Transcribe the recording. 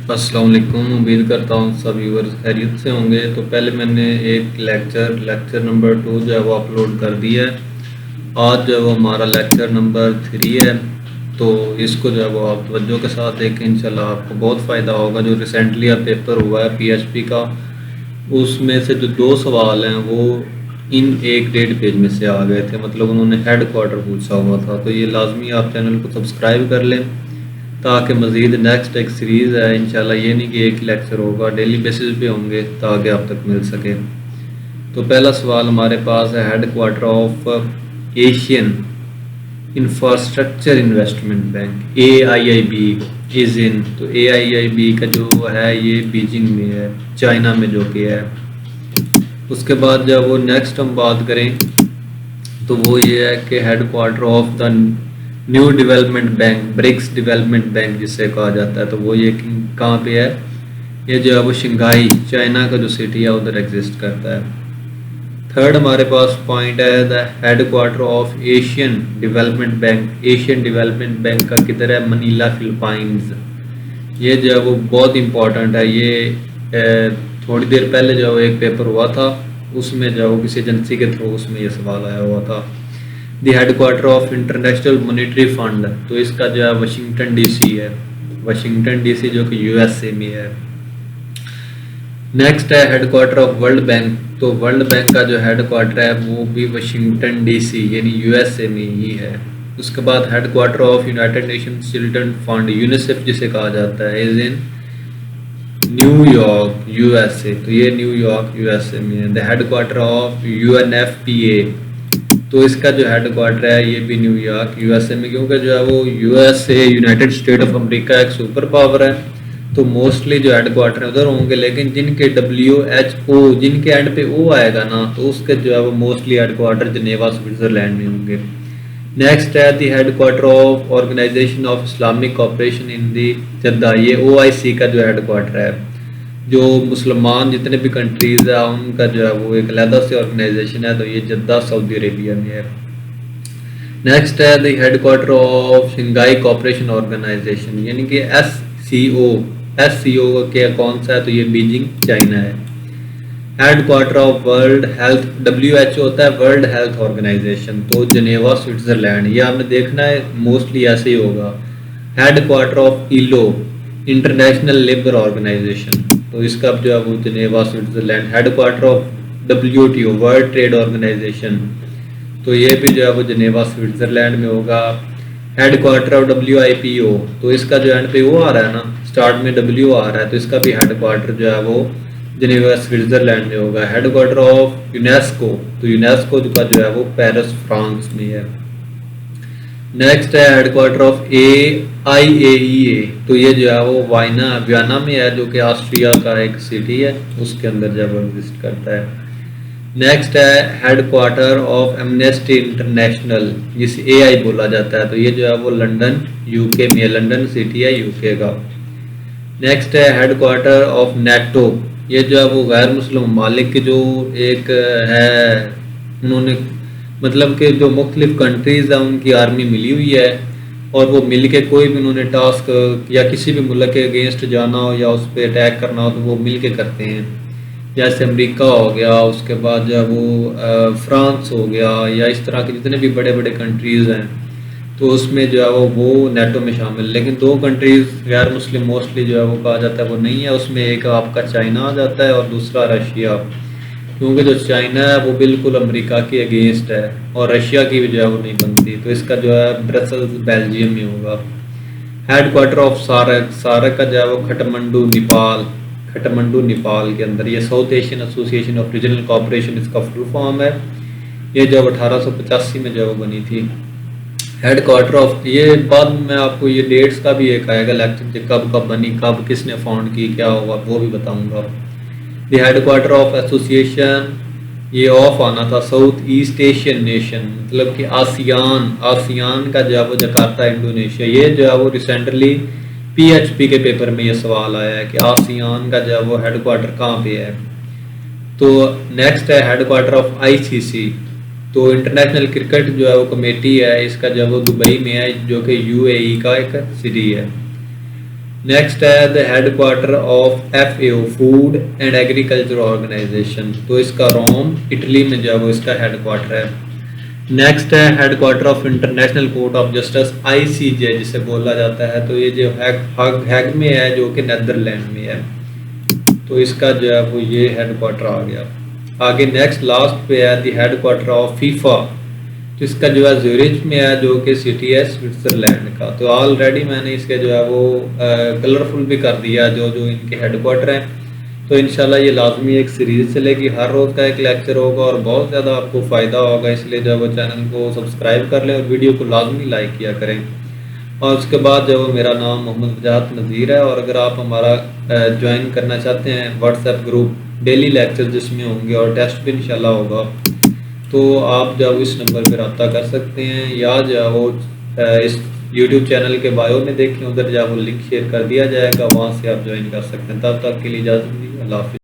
अस्सलाम वालेकुम। उम्मीद करता हूँ सब व्यूअर्स खैरियत से होंगे। तो पहले मैंने एक लेक्चर नंबर 2 जो है वो अपलोड कर दिया है। आज जो है वो हमारा लेक्चर नंबर 3 है। तो इसको जो है वो आप तवज्जो के साथ देखें, इंशाल्लाह आपको बहुत फ़ायदा होगा। जो रिसेंटली अब पेपर हुआ है पीएचपी का, उसमें से जो 2 सवाल हैं वो इन एक 1.5 पेज में से आ गए थे। मतलब उन्होंने हेड क्वार्टर पूछा हुआ था। तो ये लाजमी आप चैनल को सब्सक्राइब कर लें ताकि मज़ीद नेक्स्ट एक सीरीज़ है इंशाल्लाह। ये नहीं कि एक ही लेक्चर होगा, डेली बेसिस पे होंगे ताकि आप तक मिल सके। तो पहला सवाल हमारे पास है, headquarter of Asian infrastructure investment bank AIIB is in. तो AIIB का जो है ये बीजिंग में है, चाइना में जो कि है। उसके बाद जब वो नेक्स्ट हम बात करें तो वो ये है कि headquarter of the new development bank, BRICS development bank जिसे कहा जाता है, तो वो ये कहाँ पे है? ये जो है वो शंघाई, चाइना का जो सिटी है उधर एग्जिस्ट करता है। थर्ड हमारे पास पॉइंट है, the headquarter of Asian development bank. Asian development bank का किधर है? Manila, Philippines. ये जो है वो बहुत इंपॉर्टेंट है। ये थोड़ी देर पहले जो एक पेपर हुआ था उसमें जो किसी एजेंसी के थ्रू उसमें ये सवाल आया हुआ था। The headquarter of international monetary fund, तो इसका जो है वाशिंगटन DC है। वाशिंगटन DC जो कि USA में है। नेक्स्ट है headquarter of world bank. तो वर्ल्ड बैंक का जो हेड क्वार्टर है वो भी वाशिंगटन DC यानी USA में ही है। उसके बाद head quarter of United nation children fund, UNICEF जिसे कहा जाता है, इज इन न्यूयॉर्क USA। तो ये न्यूयॉर्क USA में है। The headquarter of UNFPA, तो इसका जो हेड क्वार्टर है ये भी न्यूयॉर्क USA में, क्योंकि जो है वो USA United state of America एक सुपर पावर है। तो मोस्टली जो हेड क्वार्टर है उधर होंगे, लेकिन जिनके WHO जिनके एंड पे O आएगा ना, तो उसके जो है वो mostly headquarter Geneva Switzerland में होंगे। नेक्स्ट है the headquarter of organisation of Islamic cooperation in the Jeddah. ये OIC का जो हेड क्वार्टर है, जो मुसलमान जितने भी कंट्रीज़ है उनका जो है वो एक अलहदा से ऑर्गेनाइजेशन है। तो ये जद्दा सऊदी अरेबिया में है। नेक्स्ट है the headquarter of Shanghai cooperation organization यानी कि SCO के कौन सा है? तो ये बीजिंग, चाइना है। Headquarter of world health, WHO होता है वर्ल्ड हेल्थ ऑर्गेनाइजेशन, तो जनेवा स्विट्जरलैंड। ये आपने देखना है मोस्टली ऐसे ही होगा। Headquarter of ILO international labour organisation, तो इसका जो है वो Geneva Switzerland. Headquarter of WTO world trade organisation, तो ये भी जो है वो जनेवा स्विट्जरलैंड में होगा। हेड क्वार्टर ऑफ WIPO, तो इसका जो एंड पे वो आ रहा है ना, स्टार्ट में W आ रहा है, तो इसका भी हेड क्वार्टर जो है वो जनेवा स्विट्जरलैंड में होगा। हेड क्वार्टर ऑफ यूनेस्को, तो यूनेस्को का जो है वो पेरिस, फ्रांस में है। नेक्स्ट है हेड क्वार्टर ऑफ IAEA, तो ये जो है वो वियना में है, जो कि ऑस्ट्रिया का एक सिटी है, उसके अंदर जब एग्जिस्ट करता है। नेक्स्ट है headquarter of amnesty international, जिसे AI बोला जाता है, तो ये जो है वो लंदन UK में है, लंदन सिटी है UK का। नेक्स्ट है हेड क्वार्टर ऑफ NATO, ये जो है वो गैर मुस्लिम ममालिक की जो एक है, उन्होंने मतलब कि जो मुख्तलिफ कंट्रीज़ हैं उनकी आर्मी मिली हुई है, और वो मिल के कोई भी उन्होंने टास्क या किसी भी मुल्क के अगेंस्ट जाना हो या उस पर अटैक करना हो तो वो मिल के करते हैं। जैसे अमेरिका हो गया, उसके बाद जो है वो फ्रांस हो गया, या इस तरह के जितने भी बड़े बड़े कंट्रीज़ हैं, तो उसमें जो है वो NATO में शामिल। लेकिन 2 कंट्रीज़ गैर मुस्लिम मोस्टली जो है वो कहा जाता है वो नहीं है उसमें। एक आपका चाइना आ जाता है और दूसरा रशिया, क्योंकि जो चाइना है वो बिल्कुल अमेरिका के अगेंस्ट है, और रशिया की भी जो है वो नहीं बनती। तो इसका जो है ब्रसल्स, बेल्जियम में होगा। हेड क्वार्टर ऑफ सारक, सारक का जो है वो खटमंडू, नेपाल, खटमंडू नेपाल के अंदर। ये south Asian association of regional cooperation इसका फुल फॉर्म है। ये जो 1885 में जो है वो बनी थी। हेड क्वार्टर ऑफ, ये बाद में आपको ये डेट्स का भी एक आएगा लेक्चर, कब कब बनी, कब किसने फाउंड की, क्या होगा वो भी बताऊंगा। The headquarter of association, ये ऑफ आना था साउथ ईस्ट एशियन नेशन, मतलब कि आसियान का जो है वो जकार्ता, इंडोनेशिया। ये जो है वो रिसेंटली PHP के पेपर में ये सवाल आया है कि आसियान का जो है वो हेड क्वार्टर कहाँ पे है। तो नेक्स्ट है हेड क्वार्टर ऑफ ICC, तो इंटरनेशनल क्रिकेट जो है वो कमेटी है, इसका जो है वो दुबई में है, जो कि UAE का एक सिटी है। नेक्स्ट है the headquarter of FAO, food and agriculture organization, तो इसका रोम इटली में जो है वो इसका हेड क्वार्टर है। नेक्स्ट है headquarter of international court of justice ICJ जिसे बोला जाता है, तो ये जो हैग में है जो कि नेदरलैंड में है, तो इसका जो है वो ये हेड क्वार्टर आ गया। आगे नेक्स्ट लास्ट पे है the headquarter of FIFA, तो इसका जो है ज्यूरिच में है जो कि सिटी है स्विट्जरलैंड का। तो ऑलरेडी मैंने इसके जो है वो कलरफुल भी कर दिया जो जो इनके हेड क्वार्टर हैं। तो इंशाल्लाह ये लाजमी एक सीरीज़ चलेगी, हर रोज़ का एक लेक्चर होगा और बहुत ज़्यादा आपको फ़ायदा होगा, इसलिए जो है वो चैनल को सब्सक्राइब कर लें और वीडियो को लाजमी लाइक किया करें। और उसके बाद जो मेरा नाम मोहम्मद वजाहत नज़ीर है, और अगर आप हमारा ज्वाइन करना चाहते हैं व्हाट्सएप ग्रुप, डेली लेक्चर जिसमें होंगे और टेस्ट भी इंशाल्लाह होगा, तो आप जब इस नंबर पर रब्ता कर सकते हैं, या जो वो इस यूट्यूब चैनल के बायो में देखें, उधर जब वो लिंक शेयर कर दिया जाएगा, वहाँ से आप ज्वाइन कर सकते हैं। तब तक के लिए इजाज़त दीजिए, अल्लाह हाफ़िज़।